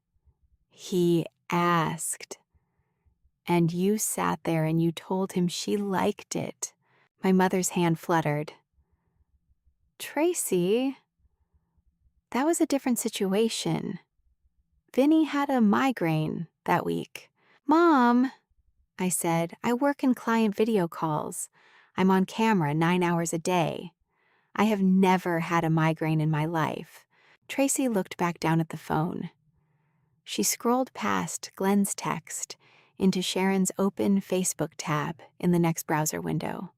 He asked. And you sat there and you told him she liked it. My mother's hand fluttered. Tracy, that was a different situation. Vinny had a migraine that week. Mom, I said, I work in client video calls. I'm on camera 9 hours a day. I have never had a migraine in my life. Tracy looked back down at the phone. She scrolled past Glenn's text into Sharon's open Facebook tab in the next browser window.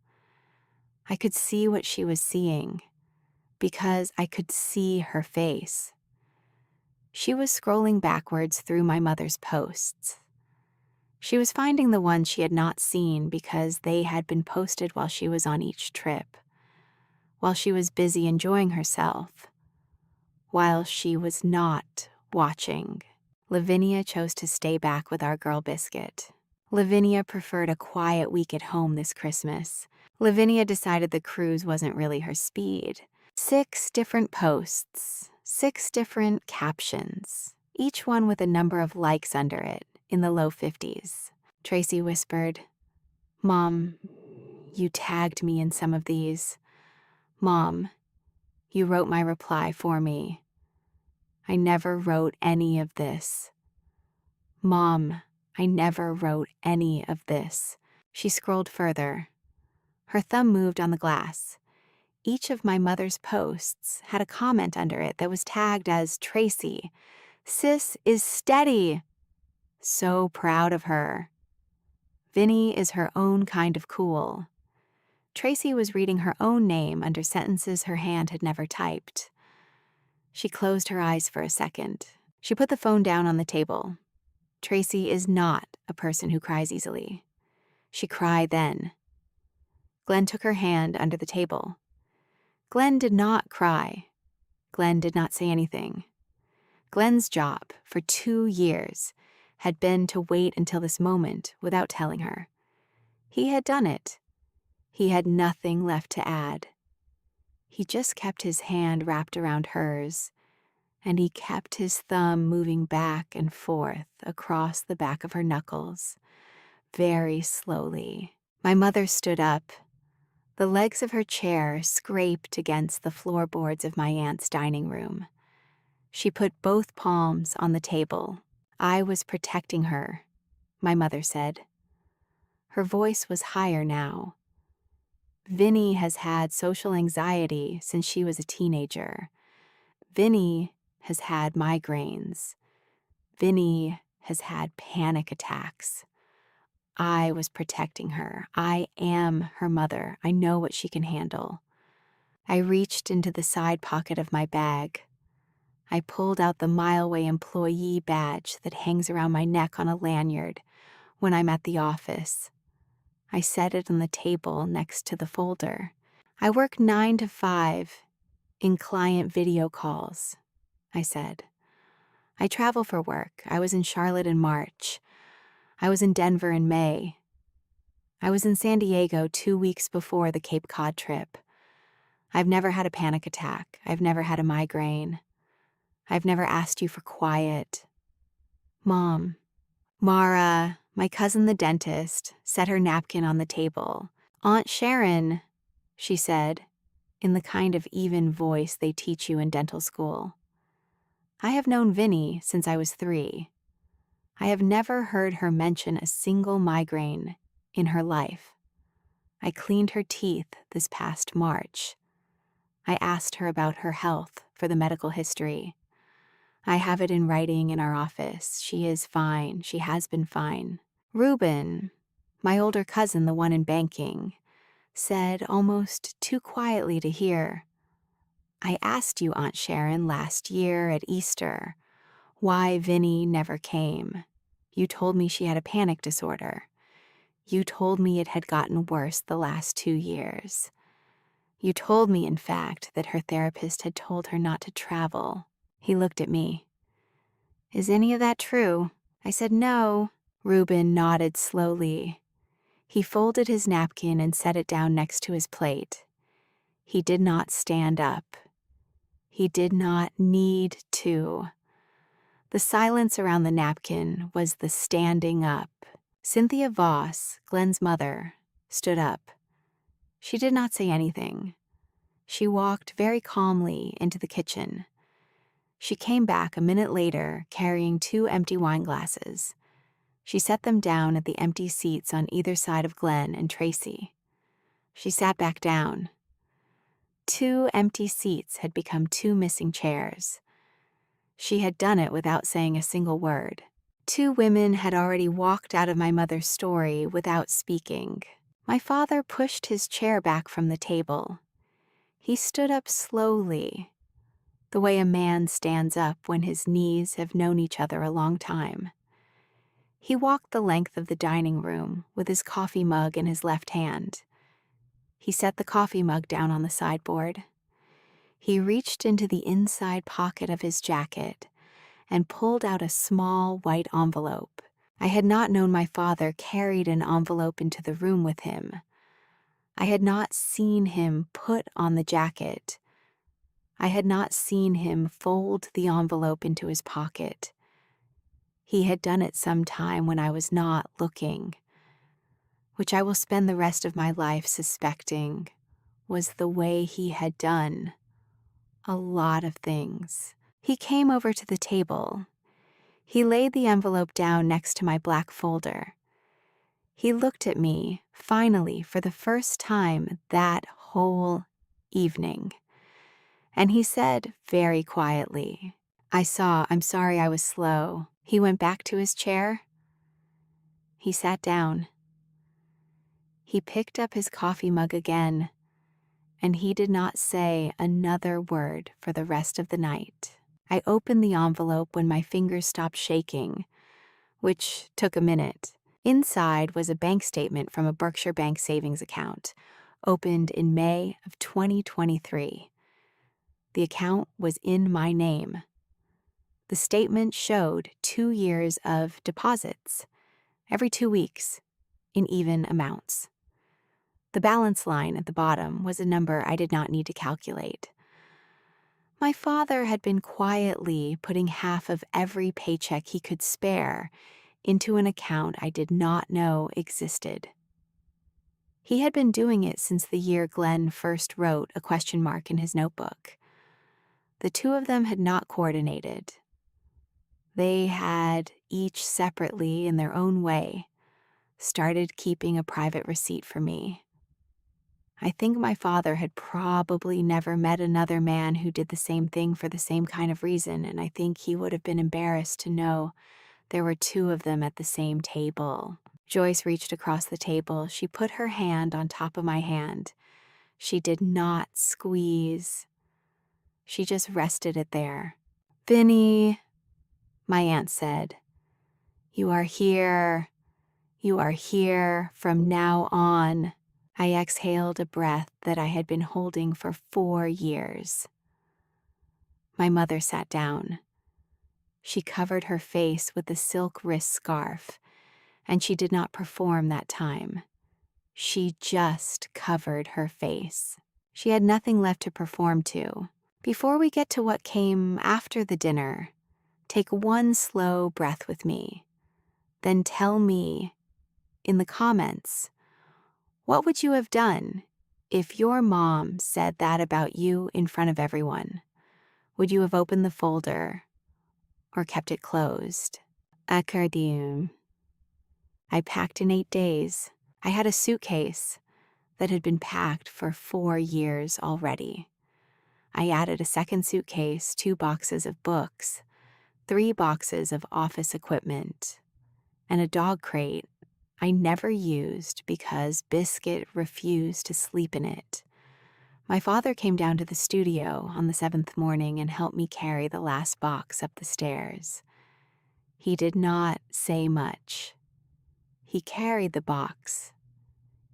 I could see what she was seeing because I could see her face. She was scrolling backwards through my mother's posts. She was finding the ones she had not seen because they had been posted while she was on each trip. while she was busy enjoying herself, while she was not watching. Lavinia chose to stay back with our girl Biscuit. Lavinia preferred a quiet week at home this Christmas. Lavinia decided the cruise wasn't really her speed. 6 different posts, 6 different captions, each one with a number of likes under it, in the low 50s. Tracy whispered, "Mom, you tagged me in some of these. Mom, you wrote my reply for me. I never wrote any of this. Mom, I never wrote any of this." She scrolled further. Her thumb moved on the glass. Each of my mother's posts had a comment under it that was tagged as Tracy. "Sis is steady." So proud of her. Vinny is her own kind of cool. Tracy was reading her own name under sentences her hand had never typed. She closed her eyes for a second. She put the phone down on the table. Tracy is not a person who cries easily. She cried then. Glenn took her hand under the table. Glenn did not cry. Glenn did not say anything. Glenn's job for 2 years had been to wait until this moment without telling her. He had done it. He had nothing left to add. He just kept his hand wrapped around hers, and he kept his thumb moving back and forth across the back of her knuckles, very slowly. My mother stood up. The legs of her chair scraped against the floorboards of my aunt's dining room. She put both palms on the table. "I was protecting her," my mother said. Her voice was higher now. "Vinny has had social anxiety since she was a teenager. Vinny has had migraines. Vinny has had panic attacks. I was protecting her. I am her mother. I know what she can handle." I reached into the side pocket of my bag. I pulled out the Mileway employee badge that hangs around my neck on a lanyard when I'm at the office. I set it on the table next to the folder. "I work 9 to 5 in client video calls," I said. "I travel for work. I was in Charlotte in March. I was in Denver in May. I was in San Diego 2 weeks before the Cape Cod trip. I've never had a panic attack. I've never had a migraine. I've never asked you for quiet." Mom. Mara, my cousin the dentist, set her napkin on the table. "Aunt Sharon," she said, in the kind of even voice they teach you in dental school. I have known Vinny since I was 3. I have never heard her mention a single migraine in her life. I cleaned her teeth this past March. I asked her about her health for the medical history. I have it in writing in our office. She is fine. She has been fine. Reuben, my older cousin, the one in banking, said almost too quietly to hear, "I asked you, Aunt Sharon, last year at Easter, why Vinny never came. You told me she had a panic disorder. You told me it had gotten worse the last 2 years. You told me, in fact, that her therapist had told her not to travel." He looked at me. "Is any of that true?" I said no. Reuben nodded slowly. He folded his napkin and set it down next to his plate. He did not stand up. He did not need to. The silence around the napkin was the standing up. Cynthia Voss, Glenn's mother, stood up. She did not say anything. She walked very calmly into the kitchen. She came back a minute later carrying 2 empty wine glasses. She set them down at the empty seats on either side of Glenn and Tracy. She sat back down. 2 empty seats had become 2 missing chairs. She had done it without saying a single word. 2 women had already walked out of my mother's story without speaking. My father pushed his chair back from the table. He stood up slowly, the way a man stands up when his knees have known each other a long time. He walked the length of the dining room with his coffee mug in his left hand. He set the coffee mug down on the sideboard. He reached into the inside pocket of his jacket and pulled out a small white envelope. I had not known my father carried an envelope into the room with him. I had not seen him put on the jacket. I had not seen him fold the envelope into his pocket. He had done it some time when I was not looking, which I will spend the rest of my life suspecting was the way he had done a lot of things. He came over to the table. He laid the envelope down next to my black folder. He looked at me, finally, for the first time that whole evening. And he said very quietly, I'm sorry I was slow." He went back to his chair. He sat down. He picked up his coffee mug again, and he did not say another word for the rest of the night. I opened the envelope when my fingers stopped shaking, which took a minute. Inside was a bank statement from a Berkshire Bank savings account, opened in May of 2023. The account was in my name. The statement showed 2 years of deposits, every 2 weeks, in even amounts. The balance line at the bottom was a number I did not need to calculate. My father had been quietly putting half of every paycheck he could spare into an account I did not know existed. He had been doing it since the year Glenn first wrote a question mark in his notebook. The two of them had not coordinated. They had, each separately in their own way, started keeping a private receipt for me. I think my father had probably never met another man who did the same thing for the same kind of reason, and I think he would have been embarrassed to know there were two of them at the same table. Joyce reached across the table. She put her hand on top of my hand. She did not squeeze. She just rested it there. "Vinny," my aunt said, "you are here. You are here from now on." I exhaled a breath that I had been holding for 4 years. My mother sat down. She covered her face with a silk wrist scarf, and she did not perform that time. She just covered her face. She had nothing left to perform to. "Before we get to what came after the dinner, take one slow breath with me. Then tell me, in the comments, what would you have done if your mom said that about you in front of everyone? Would you have opened the folder or kept it closed?" Accordion. I packed in 8 days. I had a suitcase that had been packed for 4 years already. I added a second suitcase, 2 boxes of books, 3 boxes of office equipment, and a dog crate I never used because Biscuit refused to sleep in it. My father came down to the studio on the 7th morning and helped me carry the last box up the stairs. He did not say much. He carried the box.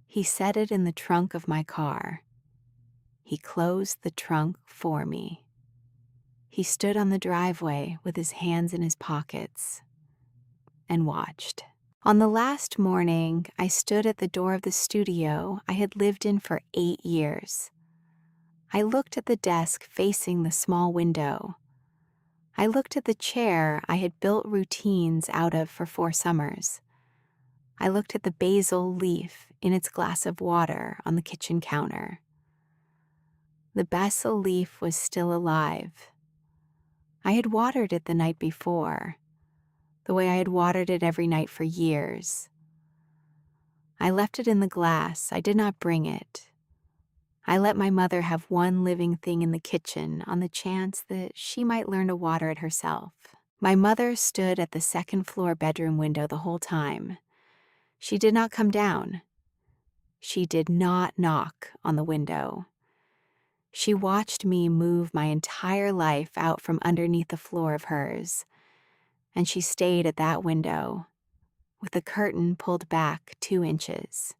He set it in the trunk of my car. He closed the trunk for me. He stood on the driveway with his hands in his pockets and watched. On the last morning, I stood at the door of the studio I had lived in for 8 years. I looked at the desk facing the small window. I looked at the chair I had built routines out of for 4 summers. I looked at the basil leaf in its glass of water on the kitchen counter. The basil leaf was still alive. I had watered it the night before, the way I had watered it every night for years. I left it in the glass. I did not bring it. I let my mother have one living thing in the kitchen on the chance that she might learn to water it herself. My mother stood at the 2nd floor bedroom window the whole time. She did not come down. She did not knock on the window. She watched me move my entire life out from underneath the floor of hers, and she stayed at that window, with the curtain pulled back 2 inches.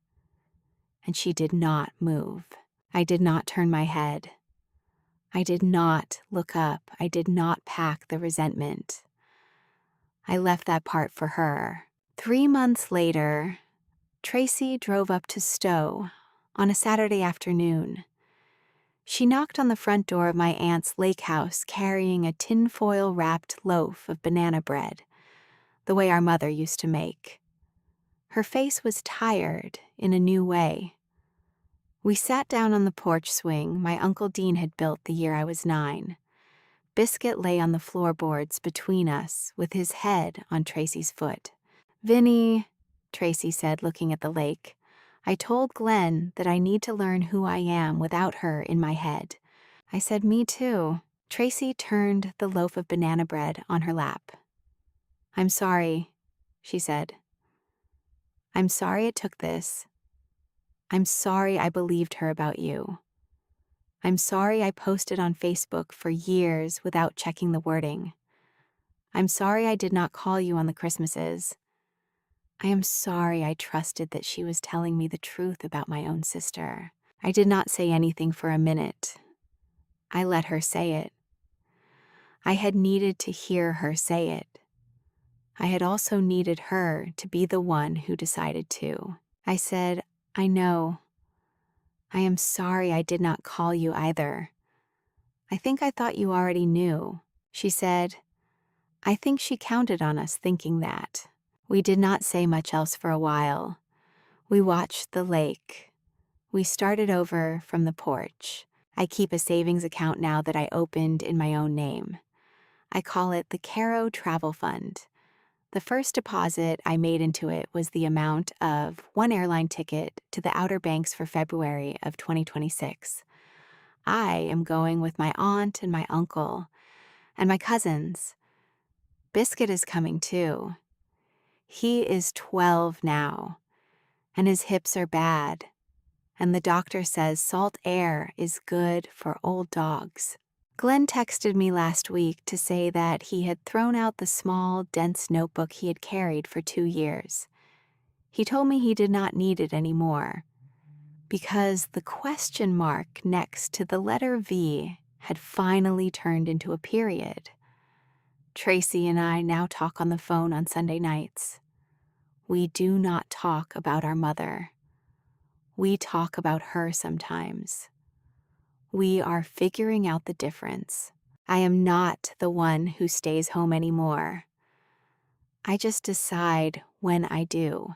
and she did not move. I did not turn my head. I did not look up. I did not pack the resentment. I left that part for her. 3 months later, Tracy drove up to Stowe on a Saturday afternoon. She knocked on the front door of my aunt's lake house carrying a tinfoil-wrapped loaf of banana bread, the way our mother used to make. Her face was tired in a new way. We sat down on the porch swing my Uncle Dean had built the year I was 9. Biscuit lay on the floorboards between us with his head on Tracy's foot. "Vinny," Tracy said, looking at the lake, "I told Glenn that I need to learn who I am without her in my head." I said, "Me too." Tracy turned the loaf of banana bread on her lap. "I'm sorry," she said. "I'm sorry it took this. I'm sorry I believed her about you. I'm sorry I posted on Facebook for years without checking the wording. I'm sorry I did not call you on the Christmases. I am sorry I trusted that she was telling me the truth about my own sister." I did not say anything for a minute. I let her say it. I had needed to hear her say it. I had also needed her to be the one who decided to. I said, "I know. I am sorry I did not call you either. I think I thought you already knew." She said, "I think she counted on us thinking that." We did not say much else for a while. We watched the lake. We started over from the porch. I keep a savings account now that I opened in my own name. I call it the Caro Travel Fund. The first deposit I made into it was the amount of one airline ticket to the Outer Banks for February of 2026. I am going with my aunt and my uncle and my cousins. Biscuit is coming too. He is 12 now, and his hips are bad, and the doctor says salt air is good for old dogs. Glenn texted me last week to say that he had thrown out the small, dense notebook he had carried for 2 years. He told me he did not need it anymore, because the question mark next to the letter V had finally turned into a period. Tracy and I now talk on the phone on Sunday nights. We do not talk about our mother. We talk about her sometimes. We are figuring out the difference. I am not the one who stays home anymore. I just decide when I do.